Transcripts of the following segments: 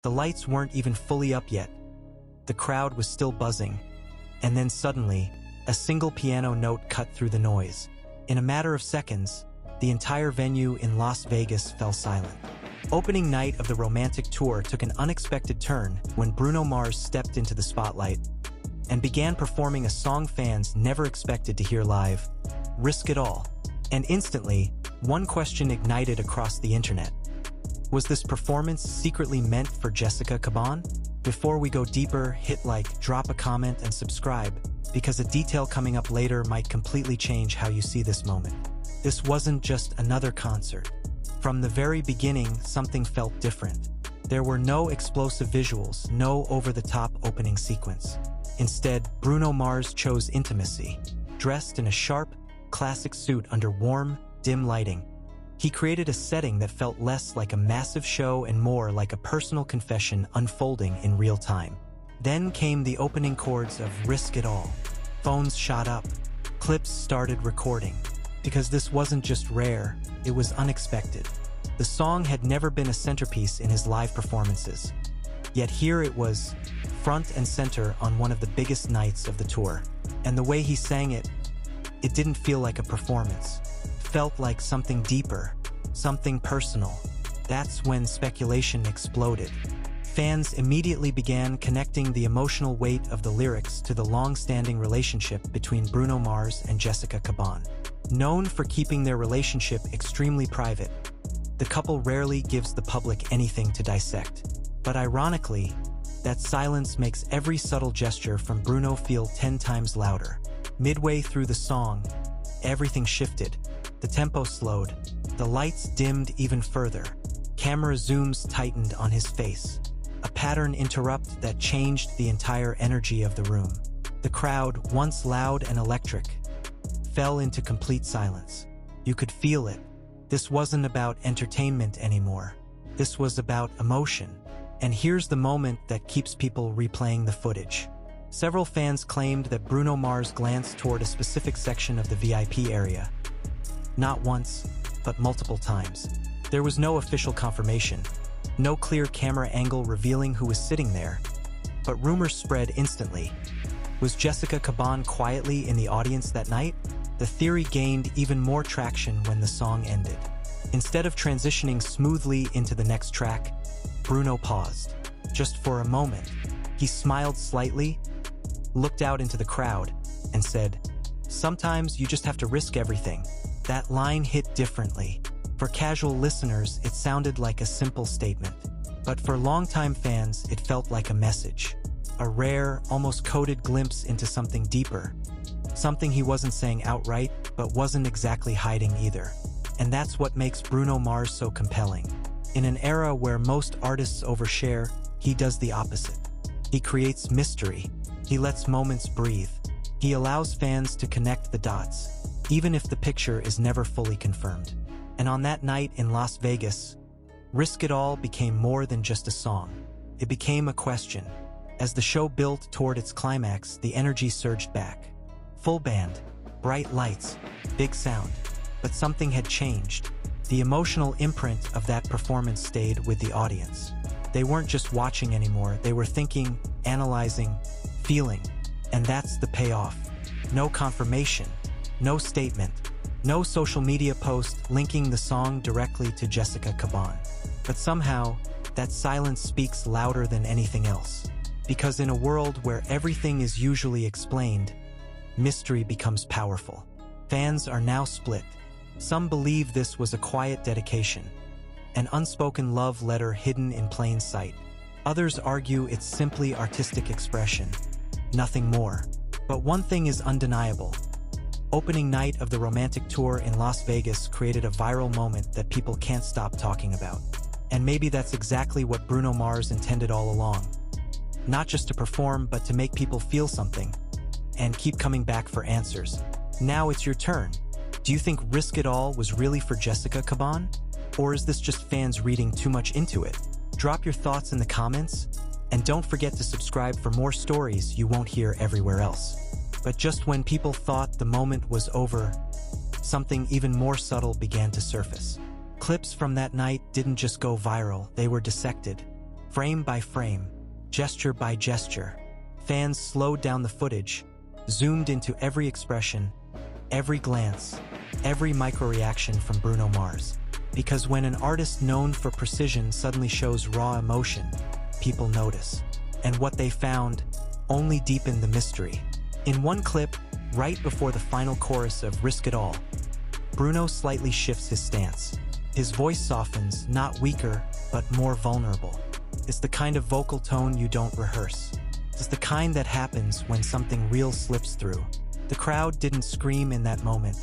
The lights weren't even fully up yet. The crowd was still buzzing. And then suddenly, a single piano note cut through the noise. In a matter of seconds, the entire venue in Las Vegas fell silent. Opening night of the romantic tour took an unexpected turn when Bruno Mars stepped into the spotlight and began performing a song fans never expected to hear live, "Risk It All." And instantly, one question ignited across the internet. Was this performance secretly meant for Jessica Caban? Before we go deeper, hit like, drop a comment, and subscribe, because a detail coming up later might completely change how you see this moment. This wasn't just another concert. From the very beginning, something felt different. There were no explosive visuals, no over-the-top opening sequence. Instead, Bruno Mars chose intimacy. Dressed in a sharp, classic suit under warm, dim lighting, he created a setting that felt less like a massive show and more like a personal confession unfolding in real time. Then came the opening chords of "Risk It All." Phones shot up. Clips started recording. Because this wasn't just rare, it was unexpected. The song had never been a centerpiece in his live performances. Yet here it was, front and center on one of the biggest nights of the tour. And the way he sang it didn't feel like a performance. It felt like something deeper, something personal. That's when speculation exploded. Fans immediately began connecting the emotional weight of the lyrics to the long-standing relationship between Bruno Mars and Jessica Caban. Known for keeping their relationship extremely private, the couple rarely gives the public anything to dissect. But ironically, that silence makes every subtle gesture from Bruno feel 10 times louder. Midway through the song, everything shifted. The tempo slowed. The lights dimmed even further. Camera zooms tightened on his face. A pattern interrupt that changed the entire energy of the room. The crowd, once loud and electric, fell into complete silence. You could feel it. This wasn't about entertainment anymore. This was about emotion. And here's the moment that keeps people replaying the footage. Several fans claimed that Bruno Mars glanced toward a specific section of the VIP area. Not once, but multiple times. There was no official confirmation, no clear camera angle revealing who was sitting there, but rumors spread instantly. Was Jessica Caban quietly in the audience that night? The theory gained even more traction when the song ended. Instead of transitioning smoothly into the next track, Bruno paused. Just for a moment, he smiled slightly, looked out into the crowd, and said, "Sometimes you just have to risk everything." That line hit differently. For casual listeners, it sounded like a simple statement. But for longtime fans, it felt like a message. A rare, almost coded glimpse into something deeper. Something he wasn't saying outright, but wasn't exactly hiding either. And that's what makes Bruno Mars so compelling. In an era where most artists overshare, he does the opposite. He creates mystery. He lets moments breathe. He allows fans to connect the dots, even if the picture is never fully confirmed. And on that night in Las Vegas, "Risk It All" became more than just a song. It became a question. As the show built toward its climax, the energy surged back. Full band, bright lights, big sound. But something had changed. The emotional imprint of that performance stayed with the audience. They weren't just watching anymore, they were thinking, analyzing, feeling. And that's the payoff. No confirmation, no statement, no social media post linking the song directly to Jessica Caban. But somehow, that silence speaks louder than anything else. Because in a world where everything is usually explained, mystery becomes powerful. Fans are now split. Some believe this was a quiet dedication, an unspoken love letter hidden in plain sight. Others argue it's simply artistic expression, nothing more. But one thing is undeniable. Opening night of the romantic tour in Las Vegas created a viral moment that people can't stop talking about. And maybe that's exactly what Bruno Mars intended all along. Not just to perform, but to make people feel something and keep coming back for answers. Now it's your turn. Do you think "Risk It All" was really for Jessica Caban? Or is this just fans reading too much into it? Drop your thoughts in the comments, and don't forget to subscribe for more stories you won't hear everywhere else. But just when people thought the moment was over, something even more subtle began to surface. Clips from that night didn't just go viral, they were dissected. Frame by frame, gesture by gesture, fans slowed down the footage, zoomed into every expression, every glance, every micro-reaction from Bruno Mars. Because when an artist known for precision suddenly shows raw emotion, people notice. And what they found only deepened the mystery. In one clip, right before the final chorus of Risk It All, Bruno slightly shifts his stance. His voice softens, not weaker, but more vulnerable. It's the kind of vocal tone you don't rehearse. It's the kind that happens when something real slips through. The crowd didn't scream in that moment.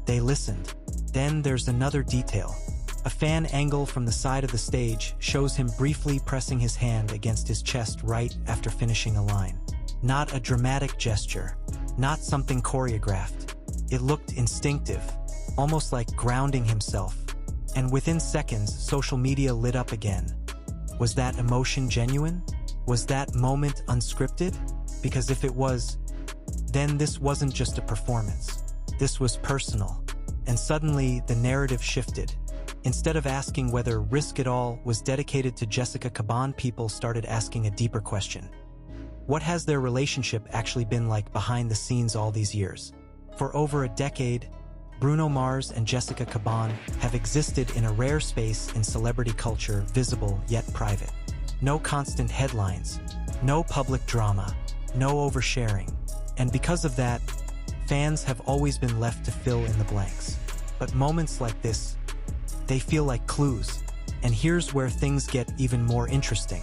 They listened. Then there's another detail. A fan angle from the side of the stage shows him briefly pressing his hand against his chest right after finishing a line. Not a dramatic gesture, not something choreographed. It looked instinctive, almost like grounding himself. And within seconds, social media lit up again. Was that emotion genuine? Was that moment unscripted? Because if it was, then this wasn't just a performance. This was personal. And suddenly, the narrative shifted. Instead of asking whether Risk It All was dedicated to Jessica Caban, people started asking a deeper question. What has their relationship actually been like behind the scenes all these years? For over a decade, Bruno Mars and Jessica Caban have existed in a rare space in celebrity culture, visible yet private. No constant headlines, no public drama, no oversharing. And because of that, fans have always been left to fill in the blanks. But moments like this, they feel like clues. And here's where things get even more interesting.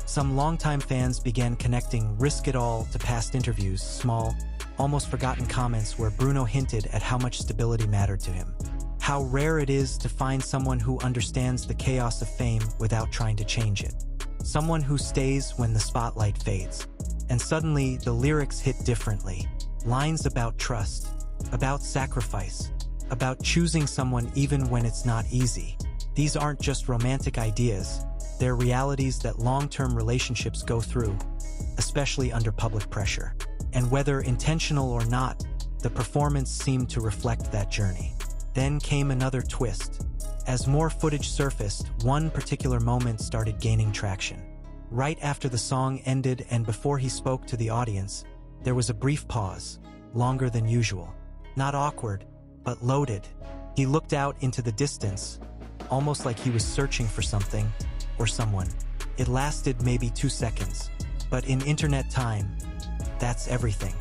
Some longtime fans began connecting Risk It All to past interviews, small, almost forgotten comments where Bruno hinted at how much stability mattered to him. How rare it is to find someone who understands the chaos of fame without trying to change it. Someone who stays when the spotlight fades. And suddenly, the lyrics hit differently. Lines about trust, about sacrifice, about choosing someone even when it's not easy. These aren't just romantic ideas. They're realities that long-term relationships go through, especially under public pressure. And whether intentional or not, the performance seemed to reflect that journey. Then came another twist. As more footage surfaced, one particular moment started gaining traction. Right after the song ended and before he spoke to the audience, there was a brief pause, longer than usual. Not awkward, but loaded. He looked out into the distance, almost like he was searching for something or someone. It lasted maybe 2 seconds, but in internet time, that's everything.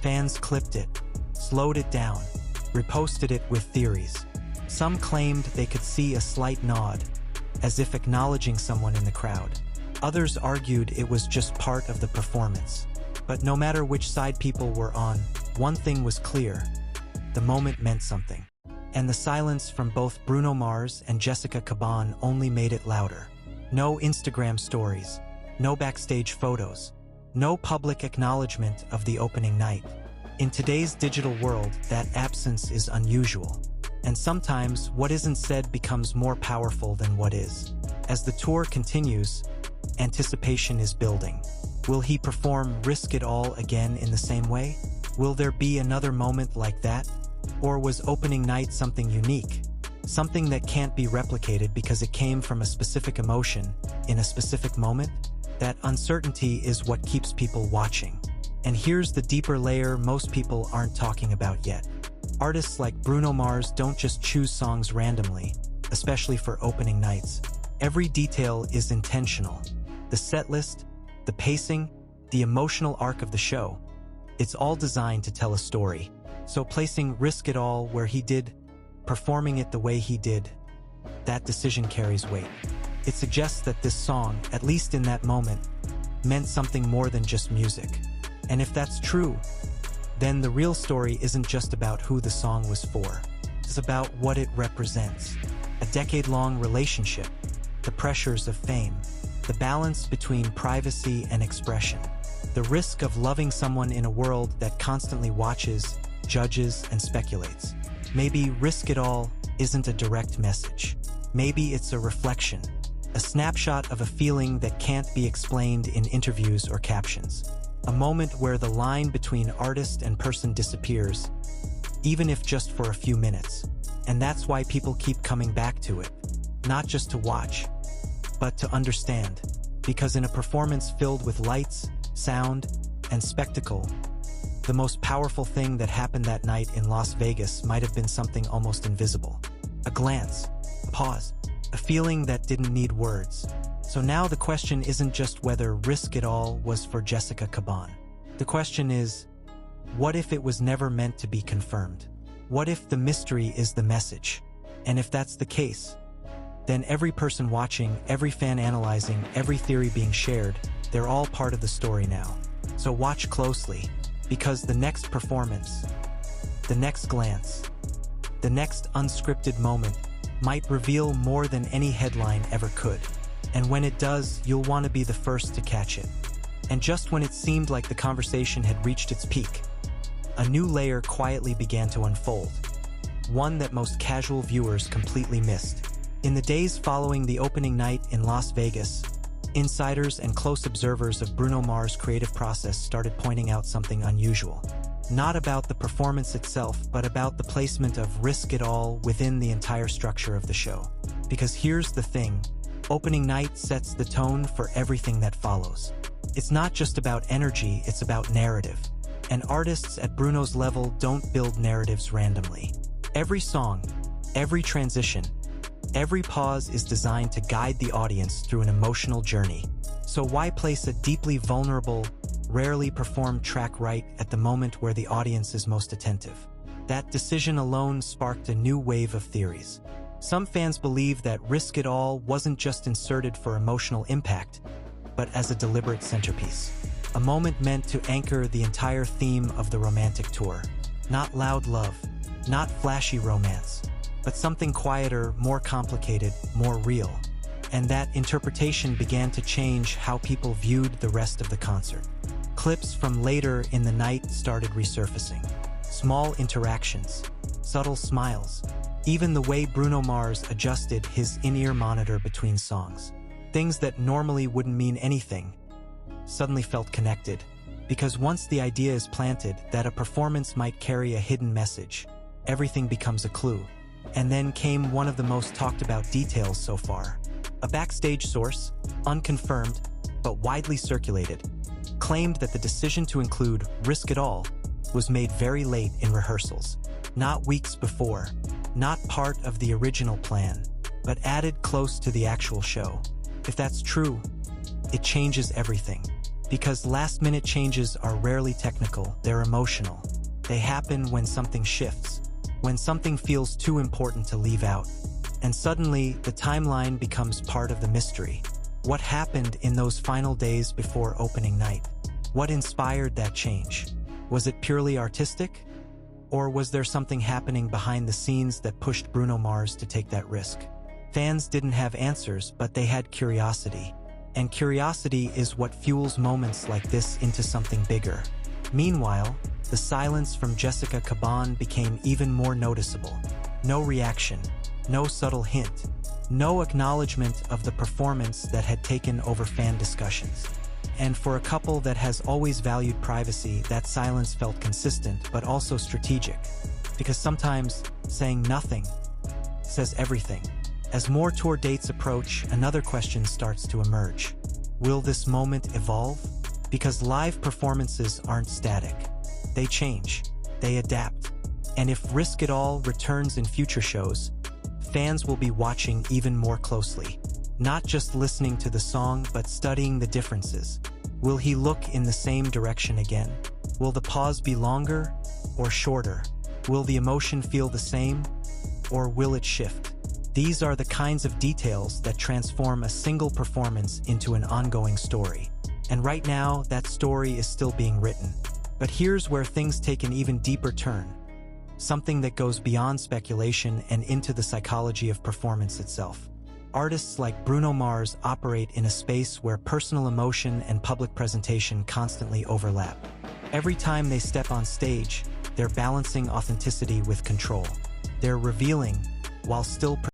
Fans clipped it, slowed it down, reposted it with theories. Some claimed they could see a slight nod, as if acknowledging someone in the crowd. Others argued it was just part of the performance. But no matter which side people were on, one thing was clear. The moment meant something. And the silence from both Bruno Mars and Jessica Caban only made it louder. No Instagram stories, no backstage photos, no public acknowledgement of the opening night. In today's digital world, that absence is unusual. And sometimes what isn't said becomes more powerful than what is. As the tour continues, anticipation is building. Will he perform Risk It All again in the same way? Will there be another moment like that? Or was opening night something unique? Something that can't be replicated because it came from a specific emotion, in a specific moment? That uncertainty is what keeps people watching. And here's the deeper layer most people aren't talking about yet. Artists like Bruno Mars don't just choose songs randomly, especially for opening nights. Every detail is intentional. The set list, the pacing, the emotional arc of the show. It's all designed to tell a story. So placing Risk It All where he did, performing it the way he did, that decision carries weight. It suggests that this song, at least in that moment, meant something more than just music. And if that's true, then the real story isn't just about who the song was for. It's about what it represents. A decade-long relationship, the pressures of fame, the balance between privacy and expression, the risk of loving someone in a world that constantly watches, judges, and speculates. Maybe Risk It All isn't a direct message. Maybe it's a reflection, a snapshot of a feeling that can't be explained in interviews or captions. A moment where the line between artist and person disappears, even if just for a few minutes. And that's why people keep coming back to it. Not just to watch, but to understand. because in a performance filled with lights, sound, and spectacle, the most powerful thing that happened that night in Las Vegas might have been something almost invisible. A glance, a pause, a feeling that didn't need words. So now the question isn't just whether Risk It All was for Jessica Caban. The question is, what if it was never meant to be confirmed? What if the mystery is the message? And if that's the case, then every person watching, every fan analyzing, every theory being shared, they're all part of the story now. So watch closely, because the next performance, the next glance, the next unscripted moment might reveal more than any headline ever could. And when it does, you'll want to be the first to catch it. And just when it seemed like the conversation had reached its peak, a new layer quietly began to unfold, one that most casual viewers completely missed. In the days following the opening night in Las Vegas, insiders and close observers of Bruno Mars' creative process started pointing out something unusual. Not about the performance itself, but about the placement of Risk It All within the entire structure of the show. Because here's the thing, opening night sets the tone for everything that follows. It's not just about energy, it's about narrative. And artists at Bruno's level don't build narratives randomly. Every song, every transition, every pause is designed to guide the audience through an emotional journey. So why place a deeply vulnerable, rarely performed track right at the moment where the audience is most attentive? That decision alone sparked a new wave of theories. Some fans believe that Risk It All wasn't just inserted for emotional impact, but as a deliberate centerpiece. A moment meant to anchor the entire theme of the romantic tour. Not loud love, not flashy romance, but something quieter, more complicated, more real. And that interpretation began to change how people viewed the rest of the concert. Clips from later in the night started resurfacing. Small interactions, subtle smiles, even the way Bruno Mars adjusted his in-ear monitor between songs. Things that normally wouldn't mean anything suddenly felt connected, because once the idea is planted that a performance might carry a hidden message, everything becomes a clue. And then came one of the most talked about details so far. A backstage source, unconfirmed but widely circulated, claimed that the decision to include Risk It All was made very late in rehearsals, not weeks before, not part of the original plan, but added close to the actual show. If that's true, it changes everything. Because last-minute changes are rarely technical, they're emotional. They happen when something shifts, when something feels too important to leave out. And suddenly, the timeline becomes part of the mystery. What happened in those final days before opening night? What inspired that change? Was it purely artistic? Or was there something happening behind the scenes that pushed Bruno Mars to take that risk? Fans didn't have answers, but they had curiosity. And curiosity is what fuels moments like this into something bigger. Meanwhile, the silence from Jessica Caban became even more noticeable. No reaction, no subtle hint, no acknowledgement of the performance that had taken over fan discussions. And for a couple that has always valued privacy, that silence felt consistent but also strategic. Because sometimes saying nothing says everything. As more tour dates approach, another question starts to emerge. Will this moment evolve? Because live performances aren't static. They change, they adapt. And if Risk It All returns in future shows, fans will be watching even more closely. Not just listening to the song, but studying the differences. Will he look in the same direction again? Will the pause be longer or shorter? Will the emotion feel the same, or will it shift? These are the kinds of details that transform a single performance into an ongoing story. And right now, that story is still being written. But here's where things take an even deeper turn. Something that goes beyond speculation and into the psychology of performance itself. Artists like Bruno Mars operate in a space where personal emotion and public presentation constantly overlap. Every time they step on stage, they're balancing authenticity with control. They're revealing, while still